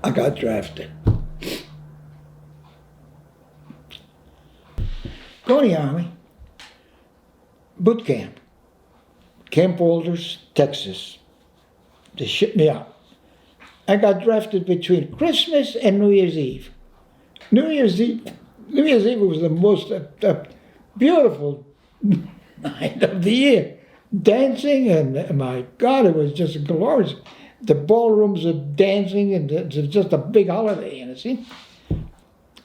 I got drafted. Go in the Army, boot camp, Camp Walters, Texas. They shipped me out. I got drafted between Christmas and New Year's Eve. New Year's Eve was the most beautiful night of the year. Dancing, and my God, it was just glorious. The ballrooms of dancing, and it was just a big holiday, you see.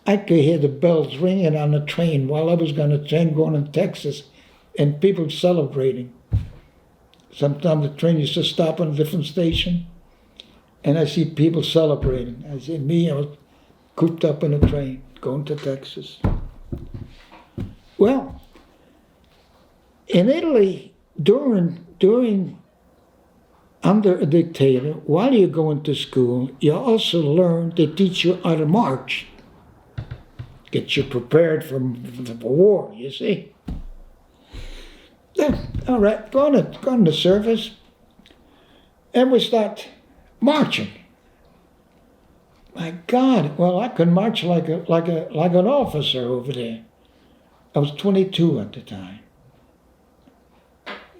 I could hear the bells ringing on the train while I was on the train going to Texas, and people celebrating. Sometimes the train used to stop on a different station, and I see people celebrating. I see me, I was cooped up in a train going to Texas. Well, in Italy, during under a dictator, while you're going to school, you also learn, they teach you how to march. Get you prepared for war, you see. Yeah, all right, go on the service, and we start marching. My God, well, I could march like an officer over there. I was 22 at the time.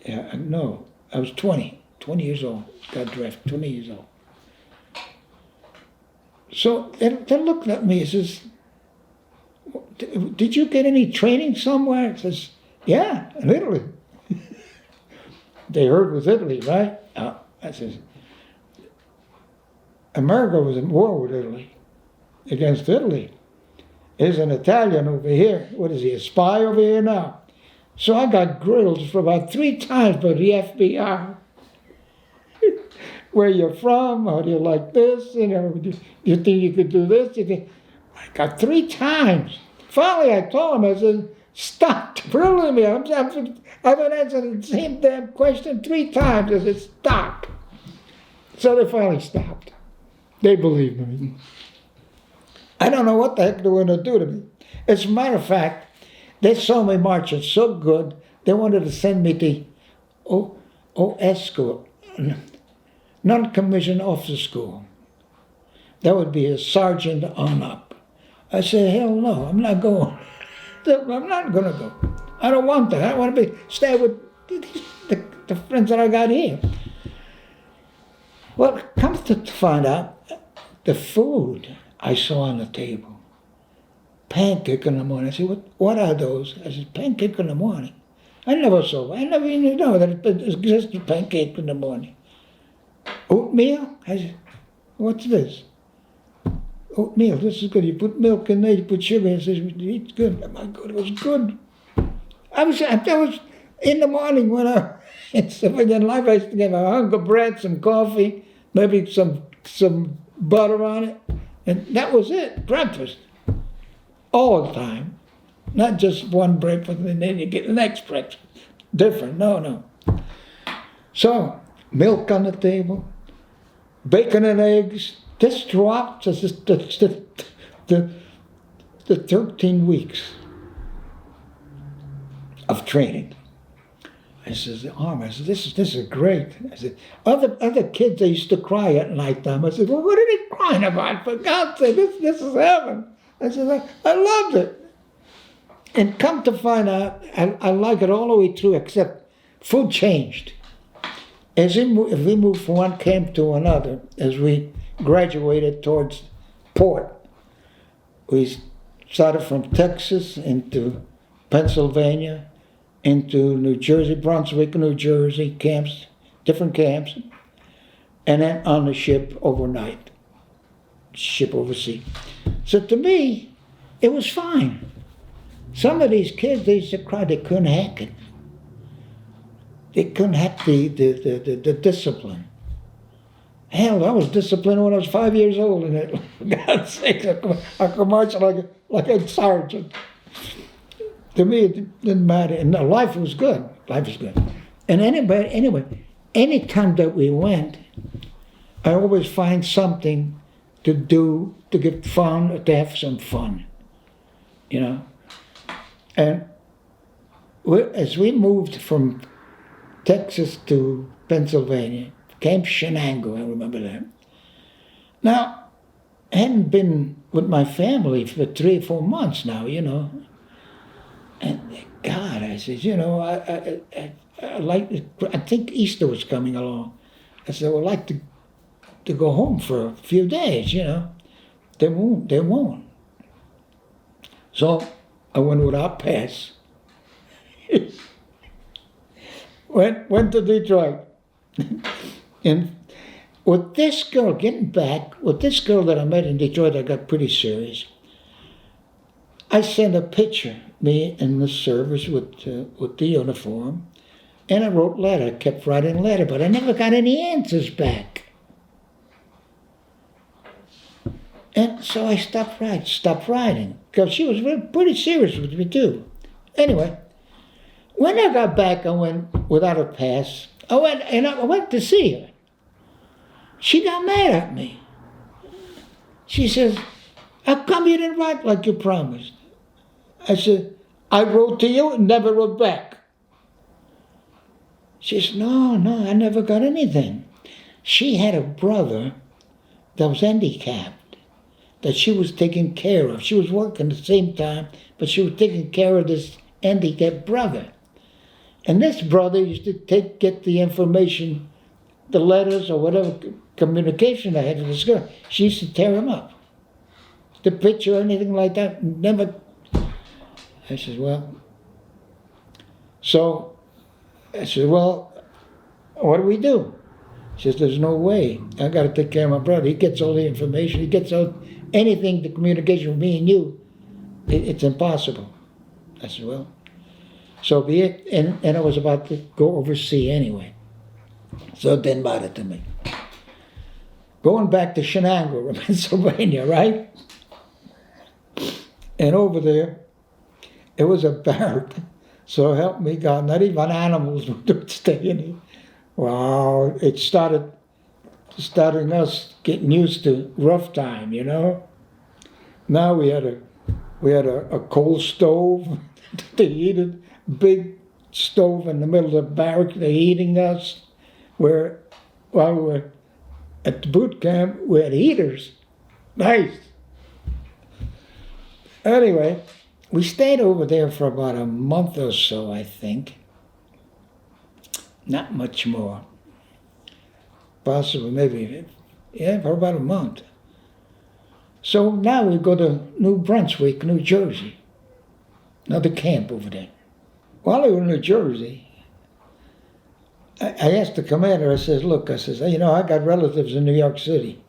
Yeah, no, I was 20 years old. Got drafted, 20 years old. So they looked at me and says, did you get any training somewhere? I says, yeah, in Italy. They heard it was Italy, right? I says, America was in war with Italy, against Italy. There's an Italian over here. What is he, a spy over here now? So I got grilled for about 3 times by the FBI. Where you're from, how do you like this, you know, do you think you could do this? I got 3 times. Finally I told him, I said, stop drilling me. I've been answering the same damn question 3 times. I said, stop. So they finally stopped. They believed me. I don't know what the heck they were going to do to me. As a matter of fact, they saw me marching so good, they wanted to send me to OS school, non-commissioned officer school. That would be a sergeant on up. I said, hell no, I'm not going. I'm not going to go. I don't want that. I want to stay with the friends that I got here. Well, it comes to find out, the food I saw on the table, pancake in the morning. I said, what are those? I said, pancake in the morning. I never even know that it existed pancake in the morning. Oatmeal? I said, what's this? Oatmeal, this is good. You put milk in there, you put sugar in it, it's good. Oh my God, it was good. I was in the morning when in civilian life, I used to get my hunger bread, some coffee, maybe some butter on it, and that was it, breakfast. All the time. Not just one breakfast and then you get the next breakfast. Different, no. So, milk on the table, bacon and eggs. This dropped the 13 weeks of training. I says, the Army, I said, this is great. I said, other kids, they used to cry at night time. I said, well, what are they crying about? For God's sake, this is heaven. I said, I loved it. And come to find out, I like it all the way through, except food changed. As we moved from one camp to another, as we graduated towards port, we started from Texas into Pennsylvania, into New Jersey, Brunswick, New Jersey, camps, different camps, and then on the ship overnight, ship overseas. So to me, it was fine. Some of these kids, they used to cry, they couldn't hack it. They couldn't hack the discipline. Hell, I was disciplined when I was 5 years old, and for God's sake, I could march like a sergeant. To me, it didn't matter, and life was good. Life was good. And anyway, any time that we went, I always find something to do, to get fun, to have some fun, you know. And as we moved from Texas to Pennsylvania, Camp Shenango, I remember that. Now, hadn't been with my family for 3 or 4 months now, you know. And God, I said, you know, I like. I think Easter was coming along. I said, I would like to go home for a few days, you know. They won't. They won't. So I went without pass. went to Detroit. And with this girl, getting back, with this girl that I met in Detroit, I got pretty serious. I sent a picture, me in the service with the uniform, and I wrote letter, kept writing letter, but I never got any answers back. And so I stopped writing, because she was pretty serious with me too. Anyway, when I got back, I went without a pass. I went to see her. She got mad at me. She says, how come you didn't write like you promised? I said, I wrote to you and never wrote back. She says, no, I never got anything. She had a brother that was handicapped, that she was taking care of. She was working at the same time, but she was taking care of this handicapped brother. And this brother used to get the information, the letters or whatever communication I had with this girl. She used to tear them up. The picture or anything like that, never. I said, well. So I said, well, what do we do? She says, there's no way. I got to take care of my brother. He gets all the information. He gets all anything, the communication with me and you. It's impossible. I said, well, so be it. And I was about to go overseas anyway. So it didn't matter to me. Going back to Shenango, Pennsylvania, right? And over there, it was a barrack. So help me God, not even animals would stay in it. Wow, it starting us getting used to rough time, you know. Now we had a coal stove to heat it, big stove in the middle of the barrack. They're heating us. While we were at the boot camp, we had heaters. Nice. Anyway, we stayed over there for about a month or so, I think. Not much more. Possibly, maybe, for about a month. So now we go to New Brunswick, New Jersey. Another camp over there. While we were in New Jersey, I asked the commander, I says, look, I says, you know, I got relatives in New York City.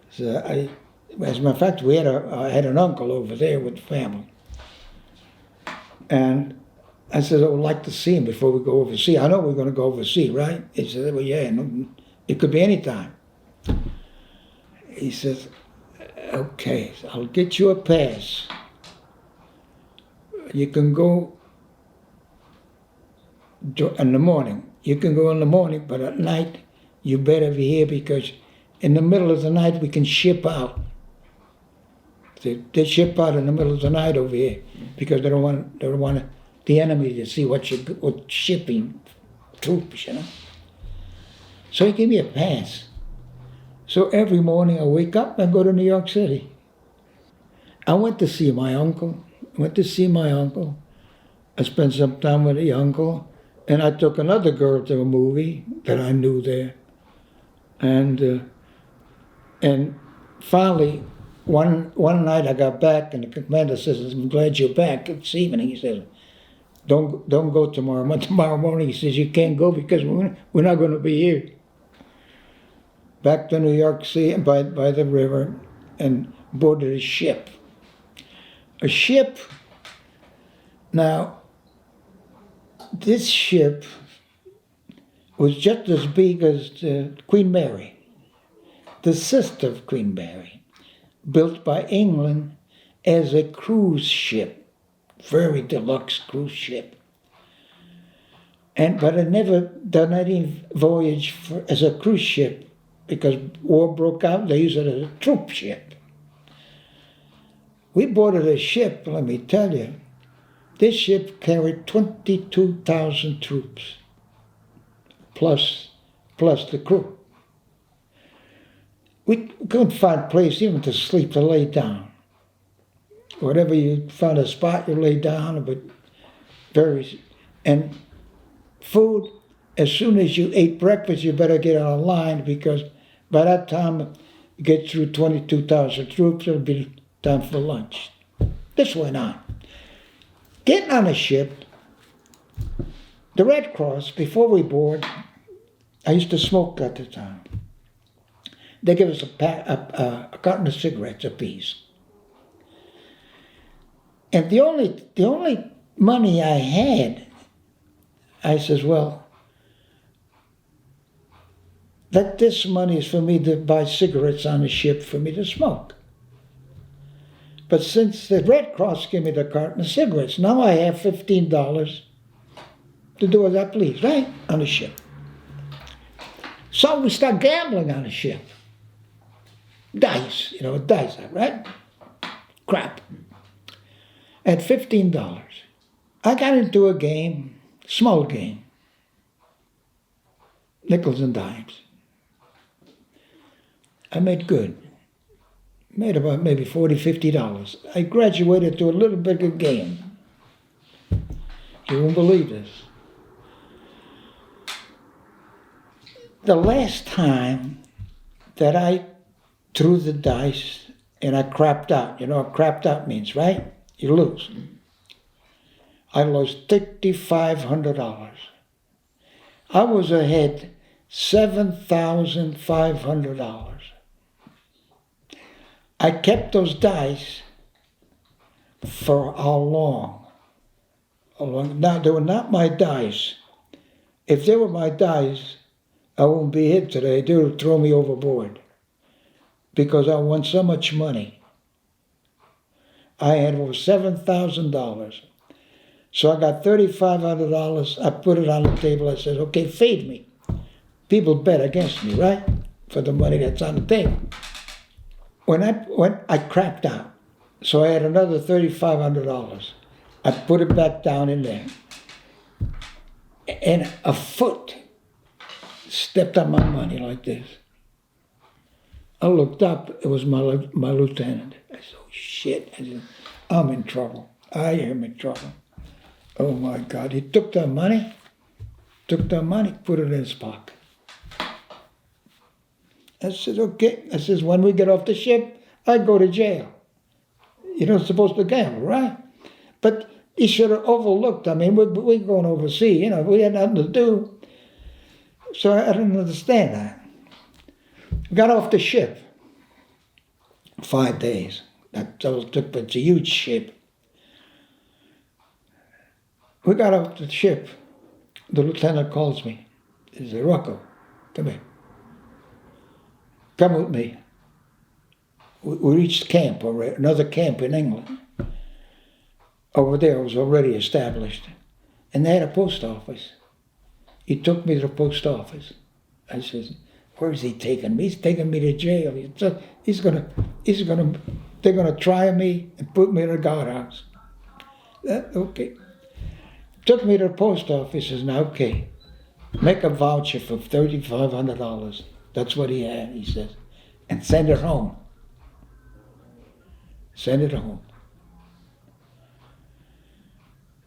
So as a matter of fact, I had an uncle over there with the family. And I said, I would like to see him before we go overseas. I know we're going to go overseas, right? He said, well, yeah, no, it could be any time. He says, okay, I'll get you a pass. You can go in the morning. You can go in the morning, but at night, you better be here because in the middle of the night, we can ship out. They ship out in the middle of the night over here because they don't want the enemy to see what's shipping troops, you know. So he gave me a pass. So every morning I wake up and go to New York City. I went to see my uncle. I spent some time with the uncle, and I took another girl to a movie that I knew there. And finally, one night I got back, and the commander says, I'm glad you're back this evening. He says, don't go tomorrow. Tomorrow morning, he says, you can't go because we're not going to be here. Back to New York City by the river and boarded a ship. A ship, now, this ship was just as big as Queen Mary, the sister of Queen Mary, built by England as a cruise ship, very deluxe cruise ship. But it never done any voyage as a cruise ship because war broke out. They used it as a troop ship. We boarded a ship, let me tell you. This ship carried 22,000 troops, plus the crew. we couldn't find a place even to sleep, to lay down. Whatever you found a spot, you lay down, but and food, as soon as you ate breakfast, you better get on a line, because by that time you get through 22,000 troops, it'll be time for lunch. This went on. Getting on a ship, the Red Cross, before we board, I used to smoke at the time. They give us a carton of cigarettes apiece. And the only money I had, I says, well, that this money is for me to buy cigarettes on the ship for me to smoke. But since the Red Cross gave me the carton of cigarettes, now I have $15 to do as I please, right? On the ship. So we start gambling on the ship. Dice, dice, right? Crap. At $15. I got into a game, small game. Nickels and dimes. I made good. Made about maybe $40, $50. I graduated to a little bigger game. You won't believe this. The last time that I threw the dice and I crapped out, you know what crapped out means, right? You lose. I lost $3,500. I was ahead $7,500. I kept those dice for how long? Now, they were not my dice. If they were my dice, I wouldn't be here today. They would throw me overboard because I won so much money. I had over $7,000. So I got $3,500. I put it on the table. I said, okay, feed me. People bet against me, right? For the money that's on the table. When I crapped out, so I had another $3,500. I put it back down in there. And a foot stepped on my money like this. I looked up, it was my lieutenant. I said, oh shit, I said, I'm in trouble. I am in trouble. Oh my God, he took the money, put it in his pocket. I said, okay. I says, when we get off the ship, I go to jail. You're not supposed to gamble, right? But he should have overlooked. I mean, we're going overseas, we had nothing to do. So I didn't understand that. Got off the ship. 5 days. That took, but it's a huge ship. We got off the ship. The lieutenant calls me. He said, Rocco, come here. Come with me. We reached camp, another camp in England. Over there, it was already established. And they had a post office. He took me to the post office. I said, where is he taking me? He's taking me to jail. They're gonna try me and put me in a guardhouse. Okay. Took me to the post office. He says, now, okay, make a voucher for $3,500. That's what he had, he says. And send it home. Send it home.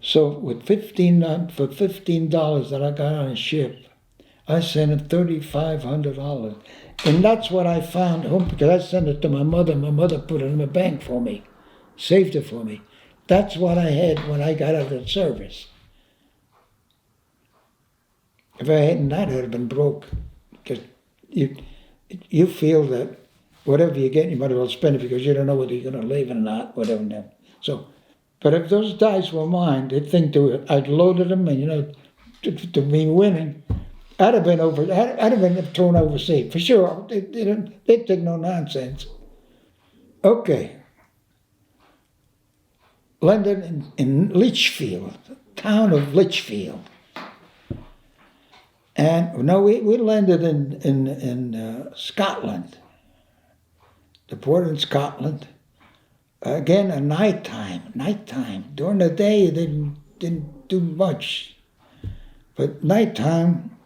So with $15 that I got on a ship, I sent him $3,500. And that's what I found home, because I sent it to my mother. My mother put it in the bank for me, saved it for me. That's what I had when I got out of the service. If I hadn't that, I'd have been broke. Because you feel that whatever you get, you might as well spend it because you don't know whether you're going to live or not, whatever. So, but if those dice were mine, they'd think I'd loaded them, and to be winning, I'd have been thrown overseas for sure. They'd take no nonsense. Okay. Landed in Lichfield, town of Lichfield. And no, we landed in Scotland, the port in Scotland. Again, at nighttime. During the day, they didn't do much. But nighttime,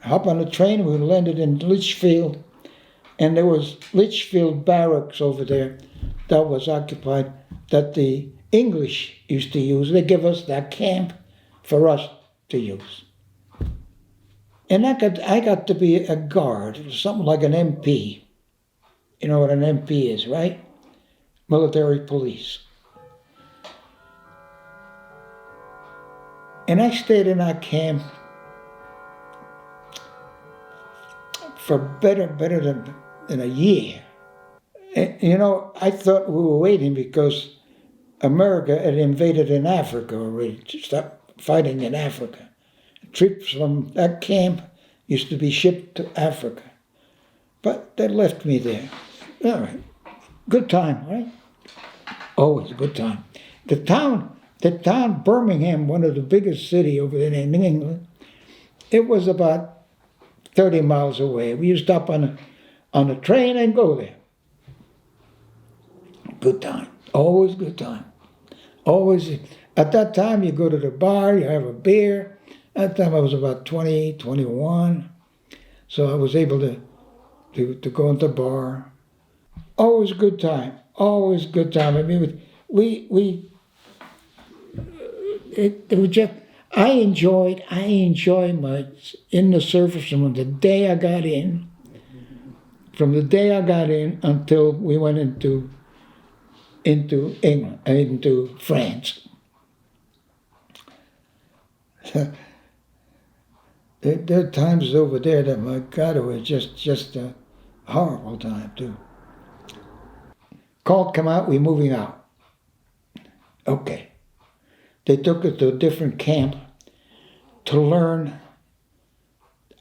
hop on a train, we landed in Lichfield. And there was Litchfield Barracks over there that was occupied, that the English used to use. They give us that camp for us to use. And I got to be a guard, something like an MP. You know what an MP is, right? Military police. And I stayed in that camp for better than a year. And, you know, I thought we were waiting because America had invaded in Africa already, to stop fighting in Africa. Troops from that camp used to be shipped to Africa. But they left me there. All right. Good time, right? Always a good time. The town, Birmingham, one of the biggest city over there in England, it was about 30 miles away. We used to stop on a train and go there. Good time. Always good time. Always. At that time, you go to the bar, you have a beer. At that time, I was about 20, 21. So I was able to go into the bar. Always good time. Always good time. I mean, it was just, I enjoyed my in the service from the day I got in. From the day I got in until we went into England, into France. There are times over there that, my God, it was just a horrible time too. Call come out, we're moving out. Okay. They took us to a different camp to learn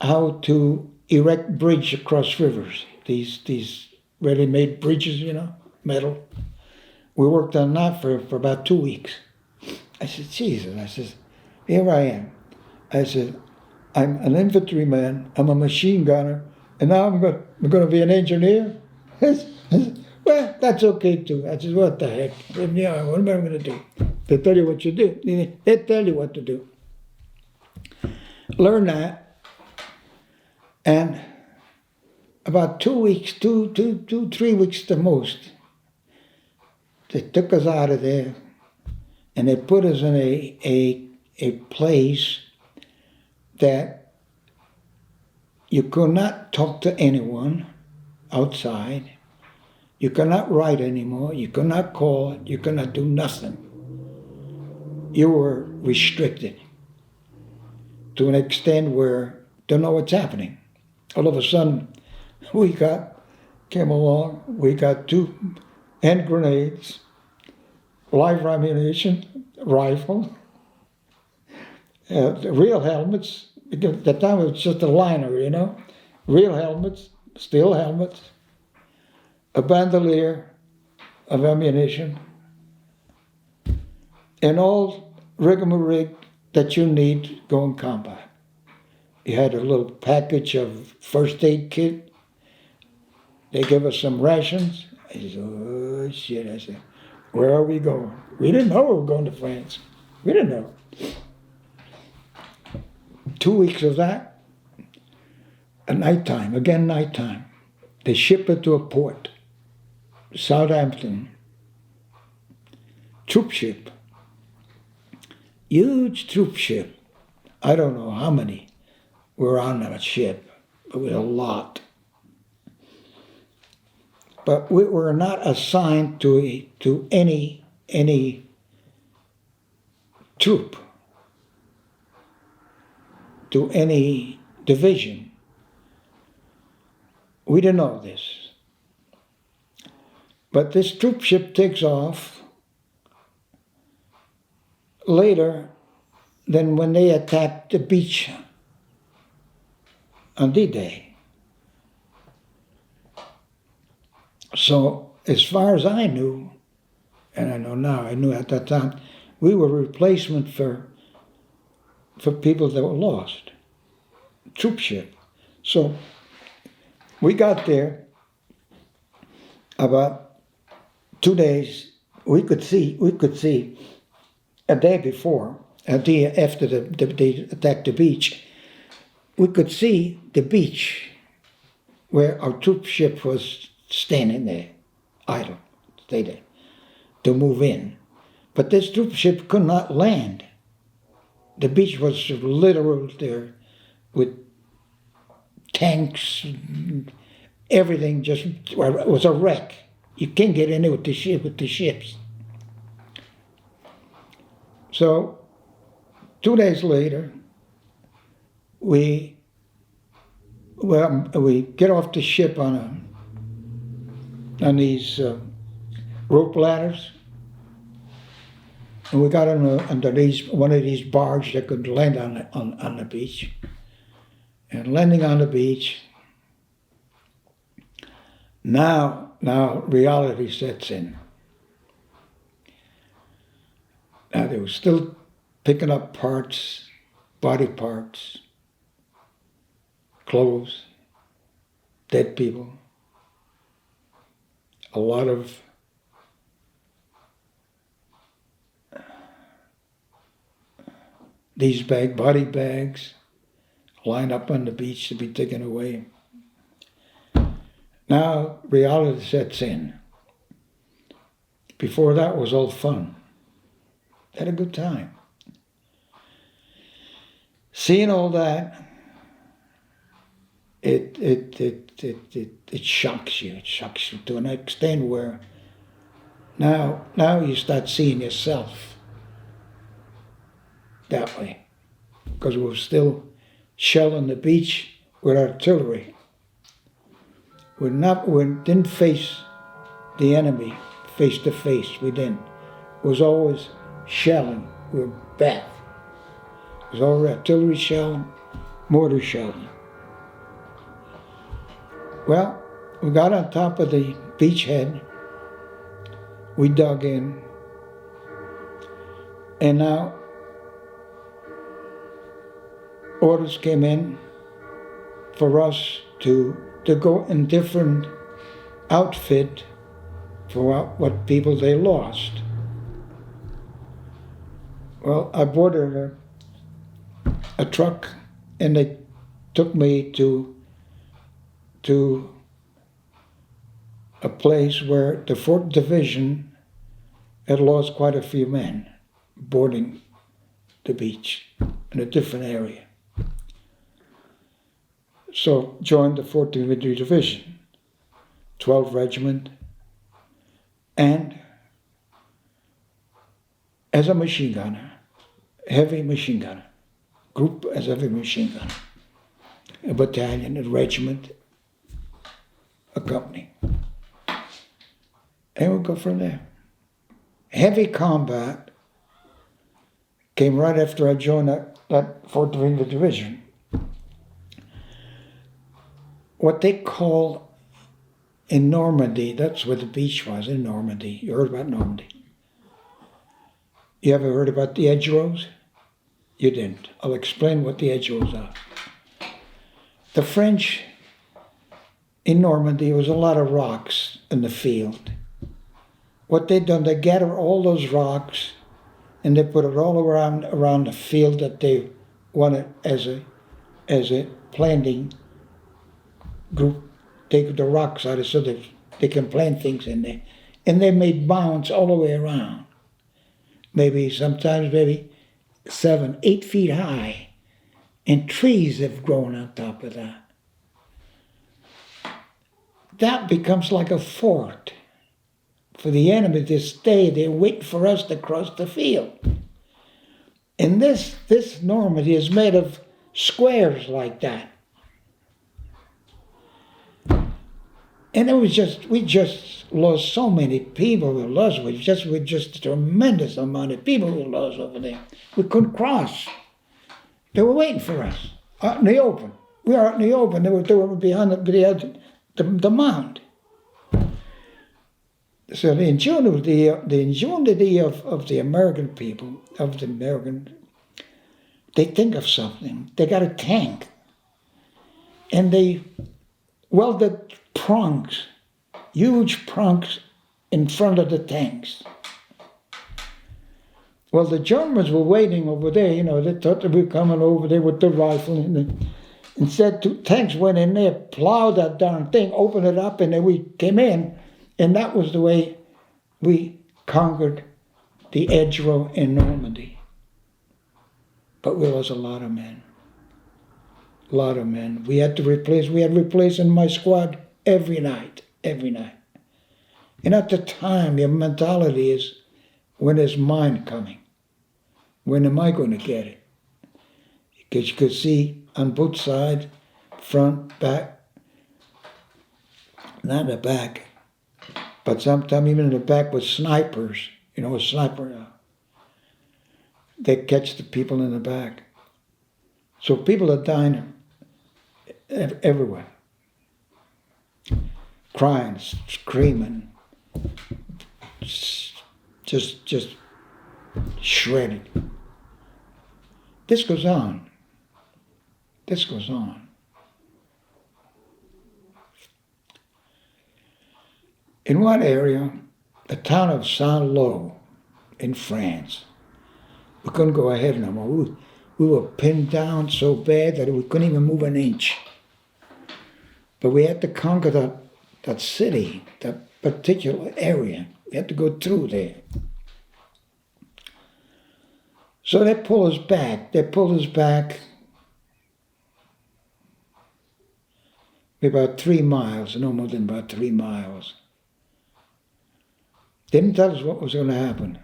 how to erect bridge across rivers. These ready-made bridges, you know, metal. We worked on that for about 2 weeks. I said, Jesus, I said, here I am. I said, I'm an infantryman, I'm a machine gunner, and now I'm going to be an engineer? Well, that's okay too. I said, what the heck? Yeah, what am I going to do? They tell you what you do. They tell you what to do. Learn that. And about 2 weeks, 3 weeks the most, they took us out of there and they put us in a place that you could not talk to anyone outside. You cannot write anymore. You cannot call. You cannot do nothing. You were restricted to an extent where don't know what's happening. All of a sudden, we got 2 hand grenades, live ammunition, rifle, real helmets. Because at the time it was just a liner, you know, real helmets, steel helmets, a bandolier of ammunition, and all rigmarole that you need to go in combat. You had a little package of first aid kit. They gave us some rations. I said, oh shit, I said, where are we going? We didn't know we were going to France. We didn't know. 2 weeks of that, at nighttime, again nighttime, they ship it to a port, Southampton, troop ship, huge troop ship. I don't know how many were on that ship, but it was a lot. But we were not assigned to any troop, to any division. We didn't know this. But this troop ship takes off later than when they attacked the beach on D-Day. So as far as I knew, and I know now, I knew at that time, we were a replacement for people that were lost. Troop ship. So we got there about 2 days. We could see a day before, a day after they attacked the beach, we could see the beach where our troop ship was standing there, idle, stay there, to move in. But this troop ship could not land. The beach was literal there with tanks, everything just, well, it was a wreck. You can't get in there with the ships. So 2 days later, we get off the ship on these rope ladders, and we got under one of these barges that could land on the beach. And landing on the beach, now reality sets in. Now they were still picking up parts, body parts, clothes, dead people, a lot of these body bags lined up on the beach to be taken away. Now reality sets in. Before that was all fun. Had a good time. Seeing all that, it shocks you. It shocks you to an extent where now you start seeing yourself that way, because we were still shelling the beach with artillery. We didn't face the enemy face to face. We didn't. It was always shelling. We were back. It was all artillery shelling, mortar shelling. Well, we got on top of the beachhead. We dug in, and now orders came in for us to go in different outfit for what people they lost. Well, I boarded a truck, and they took me to a place where the 4th Division had lost quite a few men boarding the beach in a different area. So joined the 4th Infantry Division, 12th Regiment, and as a machine gunner, heavy machine gunner, group as heavy machine gunner, a battalion, a regiment, a company. And we'll go from there. Heavy combat came right after I joined that 4th Infantry Division. What they call in Normandy, that's where the beach was, in Normandy. You heard about Normandy. You ever heard about the hedgerows? You didn't. I'll explain what the hedgerows are. The French in Normandy, was a lot of rocks in the field. What they done, they gather all those rocks and they put it all around the field that they wanted as a planting group. Take the rocks out of it so that they can plant things in there. And they made mounds all the way around. Sometimes 7, 8 feet high. And trees have grown on top of that. That becomes like a fort for the enemy to stay there waiting for us to cross the field. And this Normandy is made of squares like that. And we just lost so many people. We just a tremendous amount of people we lost over there. We couldn't cross. They were waiting for us out in the open. We were out in the open. They were behind the mound. So the ingenuity of the American people, they think of something. They got a tank, and they welded prongs, huge prongs, in front of the tanks. Well, the Germans were waiting over there. They thought they were coming over there with the rifle, and Instead, two tanks went in there, plowed that darn thing, opened it up, and then we came in. And that was the way we conquered the Edgerow in Normandy. But we lost a lot of men. A lot of men. We had replacing my squad every night. And at the time, your mentality is, when is mine coming? When am I going to get it? Because you could see on both sides, front, back, not in the back, but sometimes even in the back with snipers, a sniper, they catch the people in the back. So people are dying everywhere, crying, screaming, just shredded. This goes on. In one area, the town of Saint-Lô in France, we couldn't go ahead no more. We were pinned down so bad that we couldn't even move an inch. But we had to conquer that city, that particular area. We had to go through there. So they pulled us back. About 3 miles, no more than about 3 miles. Didn't tell us what was going to happen.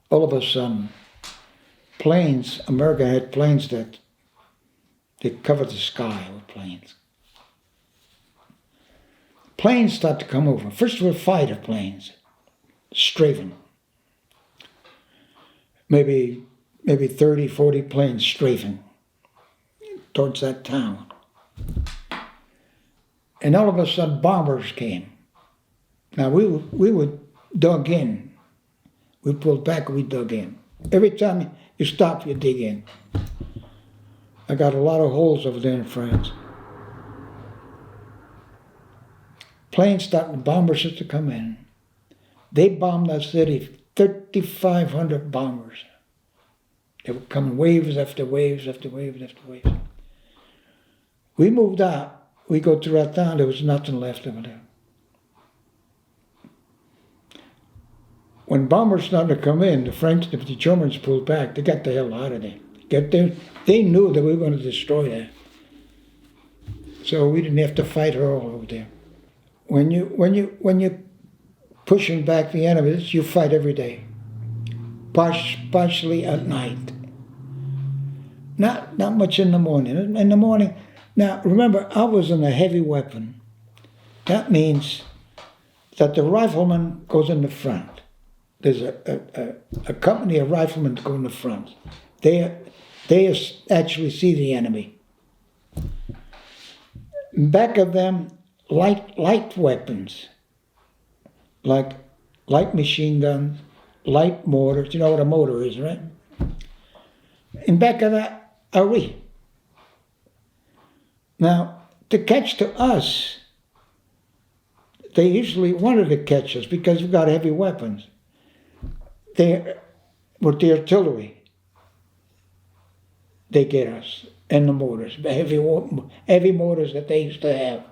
All of a sudden, planes, America had planes that they covered the sky with planes. Planes started to come over. First were fighter planes, strafing. Maybe 30, 40 planes strafing towards that town. And all of a sudden, bombers came. Now, we were dug in. We pulled back, we dug in. Every time you stop, you dig in. I got a lot of holes over there in France. Planes started, bombers started to come in. They bombed that city, 3,500 bombers. They were coming waves after waves after waves after waves. We moved out. We go through that town, there was nothing left over there. When bombers started to come in, the Germans pulled back. They got the hell out of there. They knew that we were going to destroy that. So we didn't have to fight her all over there. When you're pushing back the enemies, you fight every day. Partially at night. Not much in the morning. In the morning, now remember, I was in a heavy weapon. That means that the rifleman goes in the front. There's a company of riflemen that go in the front. They actually see the enemy. Back of them, light weapons, like light machine guns, light mortars. You know what a mortar is, right? In back of that are we. Now, to catch to us, they usually wanted to catch us because we've got heavy weapons. With the artillery, they get us, and the mortars, the heavy mortars that they used to have.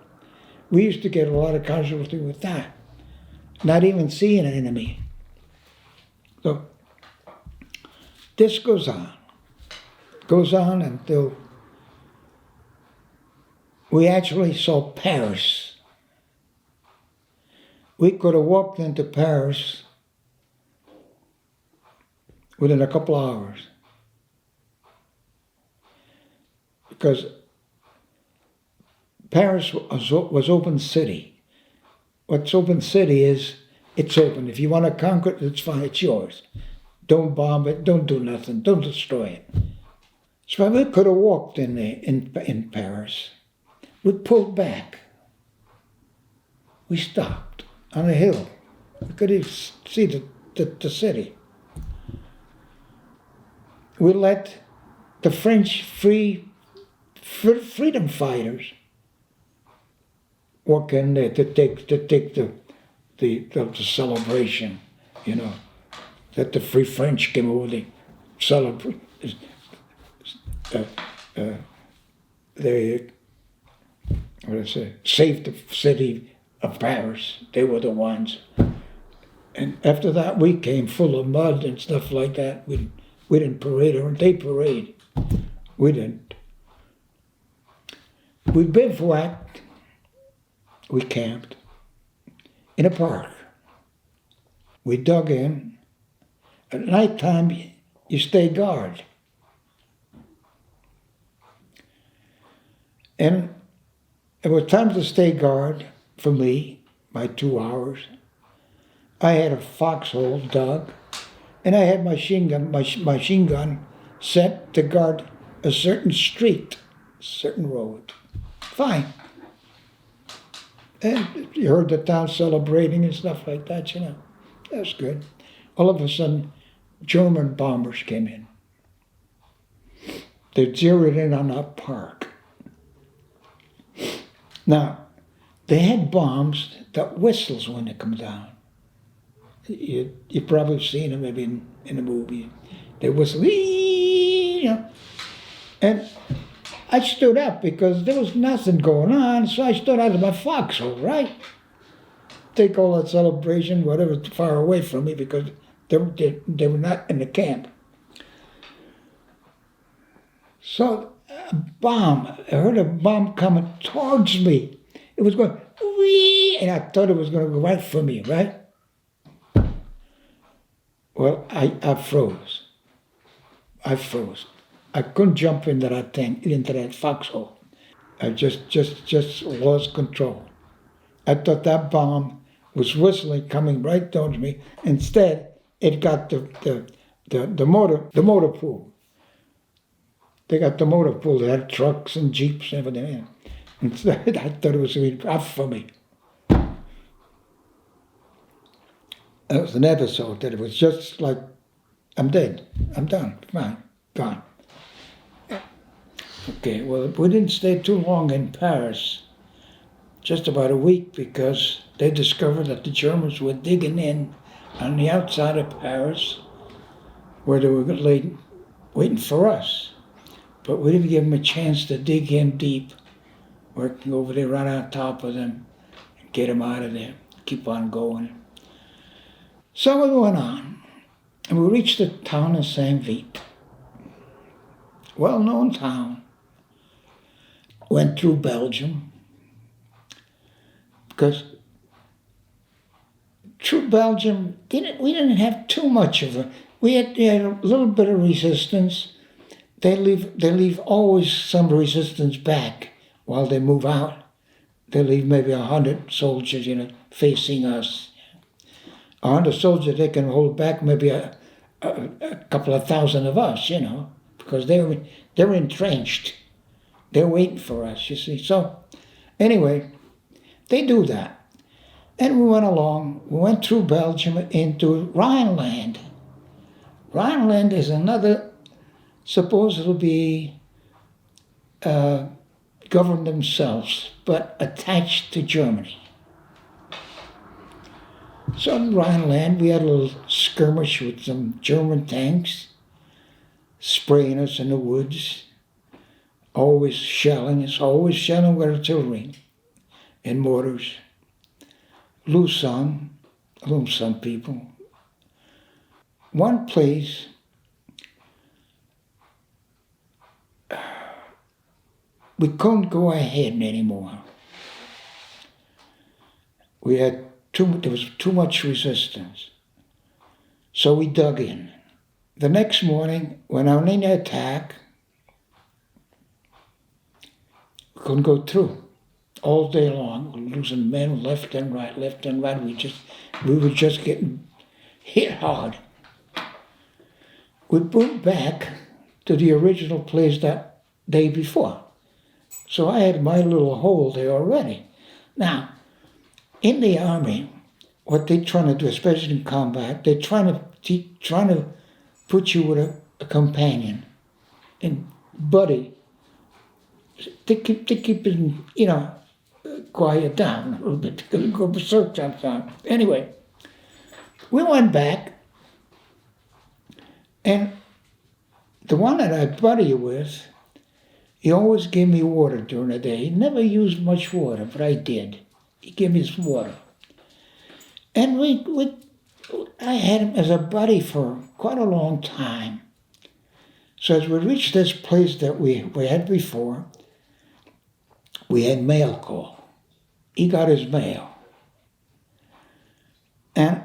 We used to get a lot of casualty with that, not even seeing an enemy. So this goes on until we actually saw Paris. We could have walked into Paris within a couple of hours. Because Paris was open city. What's open city is, it's open. If you want to conquer it, it's fine, it's yours. Don't bomb it, don't do nothing, don't destroy it. So we could have walked in there, in Paris. We pulled back. We stopped on a hill. We could see the city. We let the French freedom fighters walk in there to take the celebration, that the Free French came over to celebrate. they what did I say, saved the city of Paris. They were the ones. And after that, we came full of mud and stuff like that. We didn't parade, or they parade. We didn't. We bivouacked. We camped in a park. We dug in. At nighttime, you stay guard. And it was time to stay guard for me, my 2 hours. I had a foxhole dug, and I had my machine gun set to guard a certain street, certain road. Fine. And you heard the town celebrating and stuff like that, you know. That was good. All of a sudden, German bombers came in. They zeroed in on that park. Now, they had bombs that whistles when they come down. You've probably seen them maybe in a movie. They whistle, you know. And I stood up because there was nothing going on, so I stood out of my foxhole, right? Take all that celebration, whatever, far away from me because they were not in the camp. So a bomb, I heard a bomb coming towards me. It was going, wee, and I thought it was going to go right for me, right? Well, I froze. I froze. I couldn't jump into that thing, into that foxhole. I just lost control. I thought that bomb was whistling, coming right towards me. Instead, it got the motor pool. They got the motor pool. They had trucks and jeeps and everything. Instead, I thought it was going to be off for me. That was an episode that it was just like, I'm dead. I'm done. Fine. Gone. Okay, well, we didn't stay too long in Paris. Just about a week, because they discovered that the Germans were digging in on the outside of Paris where they were waiting for us. But we didn't give them a chance to dig in deep, working over there right on top of them, and get them out of there, keep on going. So we went on, and we reached the town of Saint-Vite. Well-known town. Went through Belgium, because through Belgium, we didn't have too much of it. We had a little bit of resistance. They leave always some resistance back while they move out. They leave maybe 100 soldiers, facing us. 100 soldiers, they can hold back maybe a couple of thousand of us, because they were entrenched. They're waiting for us, you see. So, anyway, they do that. And we went along. We went through Belgium into Rhineland. Rhineland is another, supposedly govern themselves, but attached to Germany. So in Rhineland, we had a little skirmish with some German tanks, spraying us in the woods, always shelling with artillery and mortars. Lose some people. One place, we couldn't go ahead anymore. There was too much resistance. So we dug in. The next morning, when on the attack, we couldn't go through. All day long, we were losing men left and right. We were just getting hit hard. We moved back to the original place that day before. So I had my little hole there already. Now, in the army, what they're trying to do, especially in combat, they're trying to put you with a companion and buddy to keep it, quiet down a little bit, because go berserk sometimes. Anyway, we went back, and the one that I buddy with, He always gave me water during the day. He never used much water, but I did. He gave me some water. And I had him as a buddy for quite a long time. So as we reached this place that we had before, we had mail call. He got his mail. And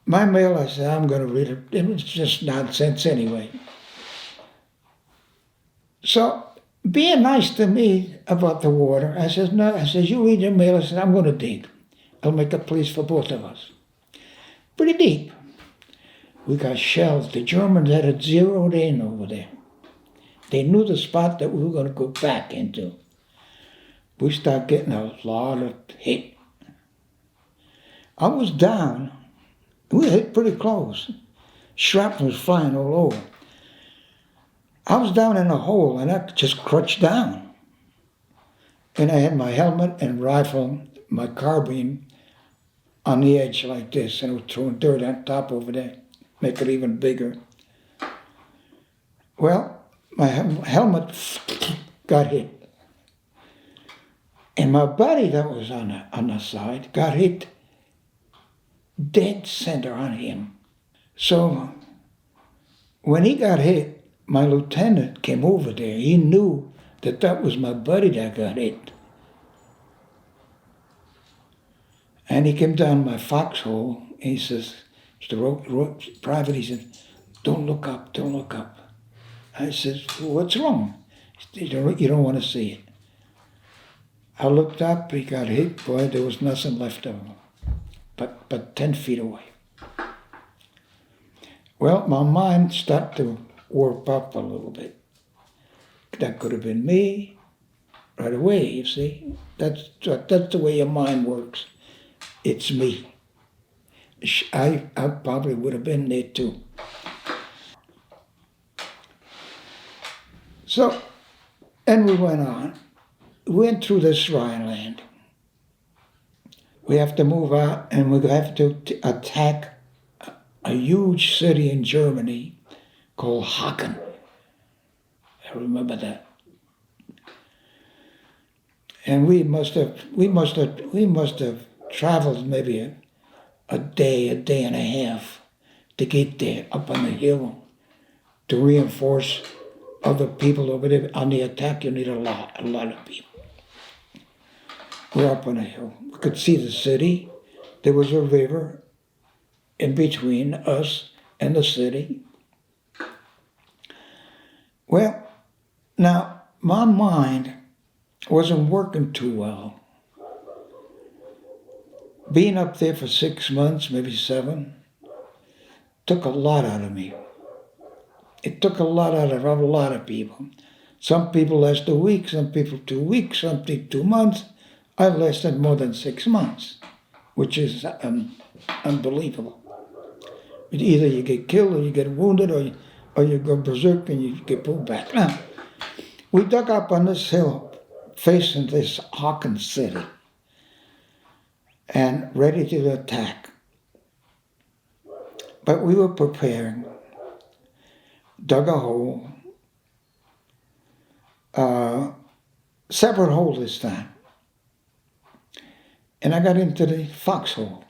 my mail, I said, I'm going to read it. It was just nonsense anyway. So being nice to me about the water, I said, no, I said, you read your mail. I said, I'm going to dig. I'll make a place for both of us. Pretty deep. We got shells. The Germans had it zeroed in over there. They knew the spot that we were going to go back into. We started getting a lot of hit. I was down. We hit pretty close. Shrapnel was flying all over. I was down in a hole and I just crouched down. And I had my helmet and rifle, my carbine on the edge like this, and I was throwing dirt on top over there, make it even bigger. Well, my helmet got hit. And my buddy that was on the side got hit dead center on him. So when he got hit, my lieutenant came over there. He knew that was my buddy that got hit. And he came down my foxhole and he says, the private, he said, don't look up, don't look up. I said, well, what's wrong? He said, you don't want to see it. I looked up, he got hit, boy, there was nothing left of him, but 10 feet away. Well, my mind started to warp up a little bit. That could have been me right away, you see. That's the way your mind works. It's me. I probably would have been there too. So, and we went on. We went through this Rhineland. We have to move out and we have to attack a huge city in Germany called Aachen. I remember that. And we must have traveled maybe a day and a half to get there up on the hill to reinforce other people over there. On the attack, you need a lot of people. We're up on a hill. We could see the city. There was a river in between us and the city. Well, now, my mind wasn't working too well. Being up there for 6 months, maybe 7, took a lot out of me. It took a lot out of a lot of people. Some people last a week, some people 2 weeks, some 2 months. I lasted more than 6 months, which is unbelievable. Either you get killed or you get wounded or you go berserk and you get pulled back. Now, we dug up on this hill facing this Aachen city and ready to attack. But we were preparing, dug a hole, separate hole this time. And I got into the foxhole.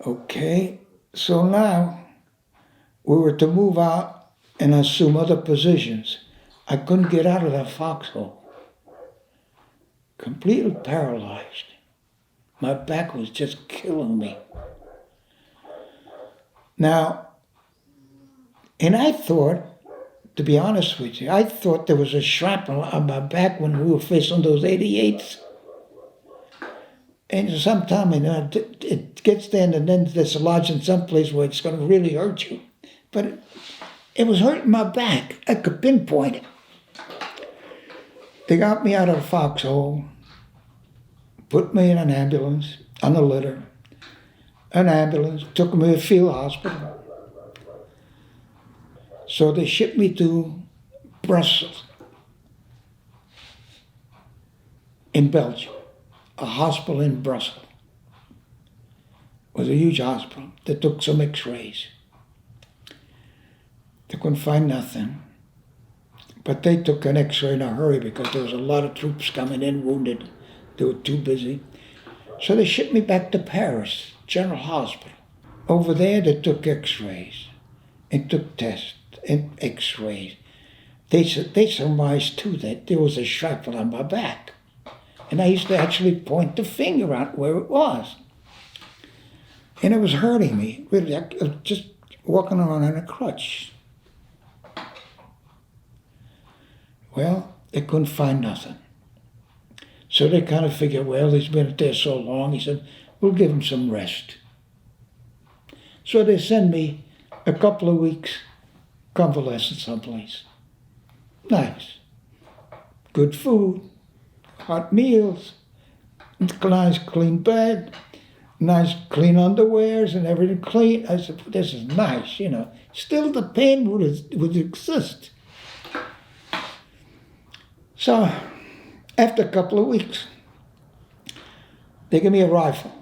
Okay, so now we were to move out and assume other positions. I couldn't get out of that foxhole. Completely paralyzed. My back was just killing me. Now, and I thought, to be honest with you, I thought there was a shrapnel on my back when we were facing those 88s. And sometime, it gets there and then there's a lodge in some place where it's going to really hurt you. But it was hurting my back. I could pinpoint it. They got me out of the foxhole, put me in an ambulance, on a litter. An ambulance, took me to a field hospital. So they shipped me to Brussels, in Belgium, a hospital in Brussels. It was a huge hospital. They took some x-rays. They couldn't find nothing. But they took an x-ray in a hurry because there was a lot of troops coming in wounded. They were too busy. So they shipped me back to Paris, General Hospital. Over there they took x-rays and took tests and x-rays. They surmised too that there was a shrapnel on my back. And I used to actually point the finger out where it was. And it was hurting me. Really, I was just walking around on a crutch. Well, they couldn't find nothing. So they kind of figured, well, he's been there so long. He said, we'll give him some rest. So they send me a couple of weeks convalescent someplace. Nice. Good food, hot meals, nice clean bed, nice clean underwears and everything clean. I said, this is nice, you know. Still the pain would exist. So after a couple of weeks, they give me a rifle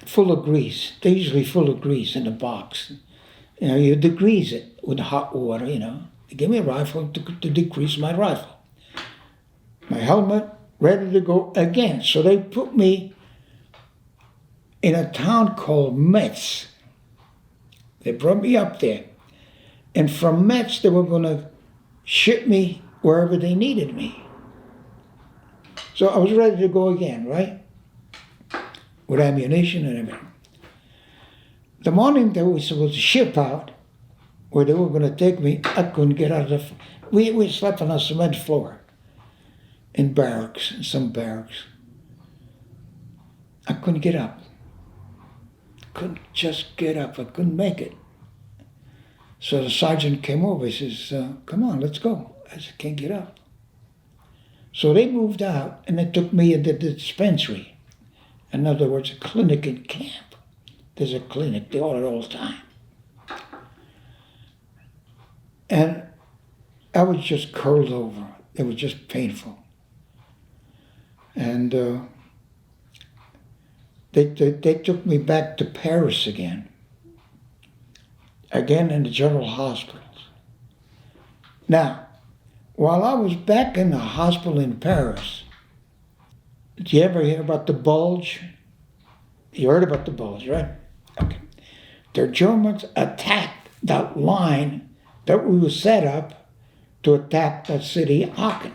full of grease. They're usually full of grease in the box. You know, you degrease it with hot water, you know. They give me a rifle to degrease my rifle. My helmet, ready to go again. So they put me in a town called Metz. They brought me up there. And from Metz, they were going to ship me wherever they needed me. So I was ready to go again, right? With ammunition and everything. The morning that we were supposed to ship out, where they were going to take me, I couldn't get out of the... We slept on a cement floor in barracks, in some barracks. I couldn't get up. Couldn't just get up. I couldn't make it. So the sergeant came over. He says, come on, let's go. I said, can't get up. So they moved out, and they took me into the dispensary. In other words, a clinic in camp. There's a clinic there all the time. And I was just curled over. It was just painful. And they took me back to Paris again in the general hospitals. Now, while I was back in the hospital in Paris, did you ever hear about the Bulge? You heard about the Bulge, right? Okay. The Germans attacked that line that we were set up to attack that city, Aachen.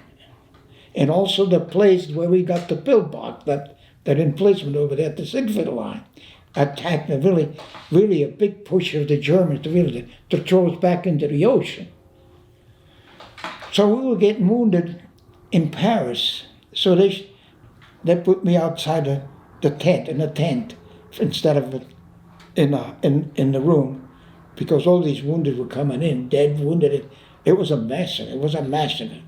And also the place where we got the pillbox, that emplacement over there at the Siegfried line. Attacked really a big push of the Germans to throw us back into the ocean. So we were getting wounded in Paris. So they put me outside the tent, instead of in the room, because all these wounded were coming in, dead, wounded. It was a mess. It was a massacre.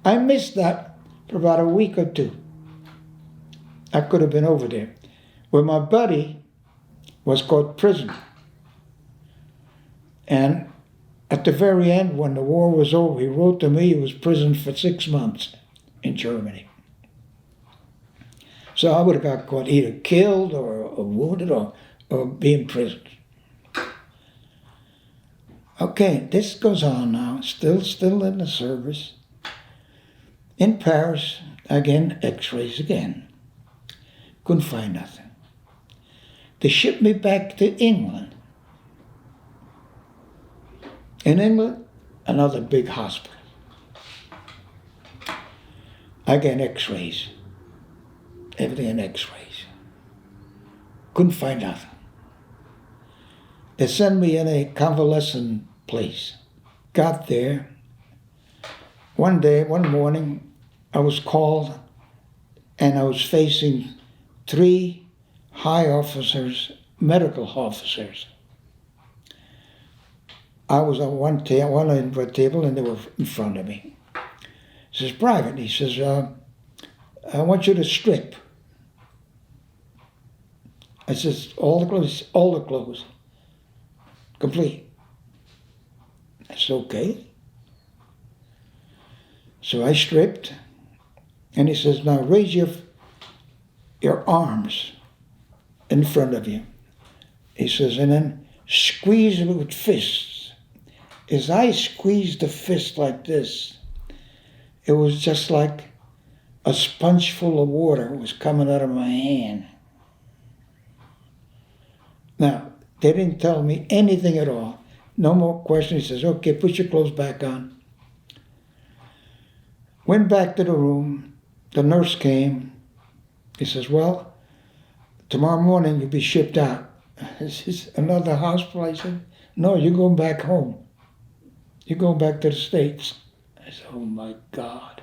I missed that for about a week or two. I could have been over there. Where my buddy was caught prisoner. And at the very end, when the war was over, he wrote to me he was imprisoned for 6 months in Germany. So I would have got caught either killed or wounded or be imprisoned. Okay, this goes on now, still in the service. In Paris, again, x-rays again. Couldn't find nothing. They shipped me back to England. In England, another big hospital. Again, x-rays. Everything in x-rays. Couldn't find nothing. They sent me in a convalescent place. Got there. One morning, I was called and I was facing 3 high officers, medical officers. I was on one end of a table and they were in front of me. He says, Private, he says, I want you to strip. I says, all the clothes. Complete. I said, okay. So I stripped, and he says, now raise your arms in front of you. He says, and then squeeze it with fists. As I squeezed the fist like this, it was just like a sponge full of water was coming out of my hand. Now, they didn't tell me anything at all. No more questions. He says, okay, put your clothes back on. Went back to the room. The nurse came. He says, well, tomorrow morning you'll be shipped out. Is this another hospital? I said, no, you're going back home. You're going back to the States. I said, oh my God.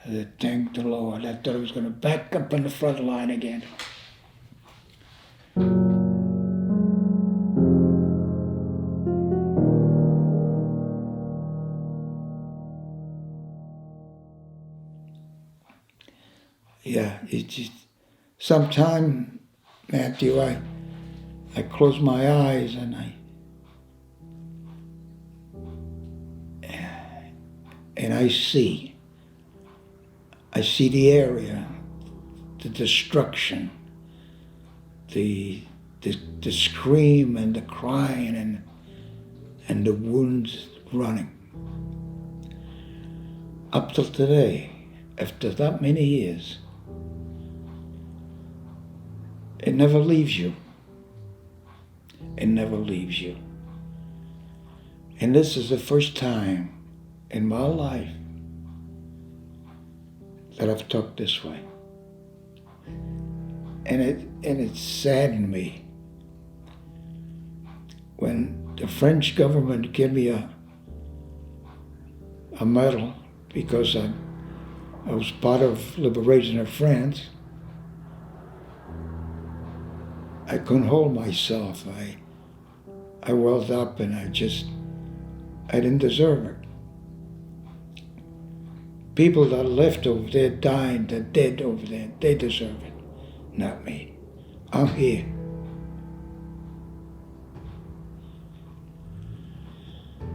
I said, thank the Lord. I thought I was going to back up in the front line again. Yeah, it's just, sometime, Matthew, I close my eyes and I see. I see the area, the destruction, the scream and the crying and the wounds running. Up till today, after that many years, it never leaves you. It never leaves you. And this is the first time in my life that I've talked this way. And it saddened me when the French government gave me a medal because I was part of liberation of France. I couldn't hold myself. I welled up and I didn't deserve it. People that left over there, died, that dead over there, they deserve it, not me. I'm here.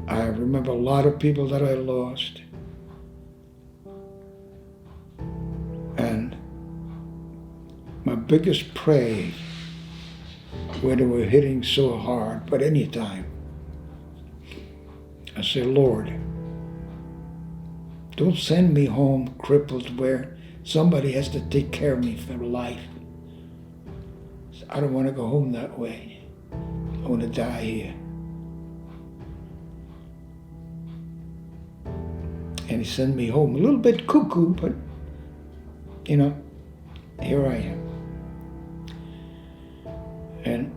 I remember a lot of people that I lost. And my biggest prayer, when they were hitting so hard, but any time, I say, Lord, don't send me home crippled where somebody has to take care of me for life. I don't want to go home that way. I want to die here. And he sent me home a little bit cuckoo, but, here I am. And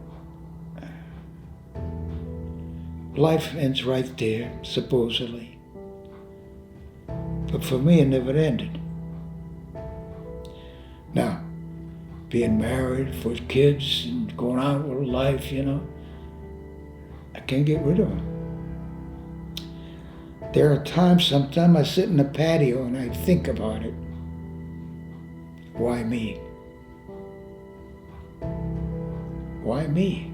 life ends right there, supposedly. But for me, it never ended. Now, being married with kids and going on with life, I can't get rid of them. There are times, sometimes I sit in the patio and I think about it. Why me? Why me?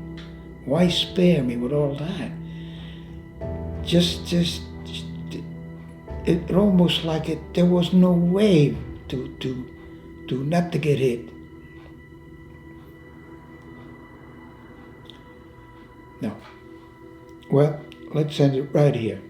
Why spare me with all that? It almost like there was no way to not to get hit. No. Well, let's end it right here.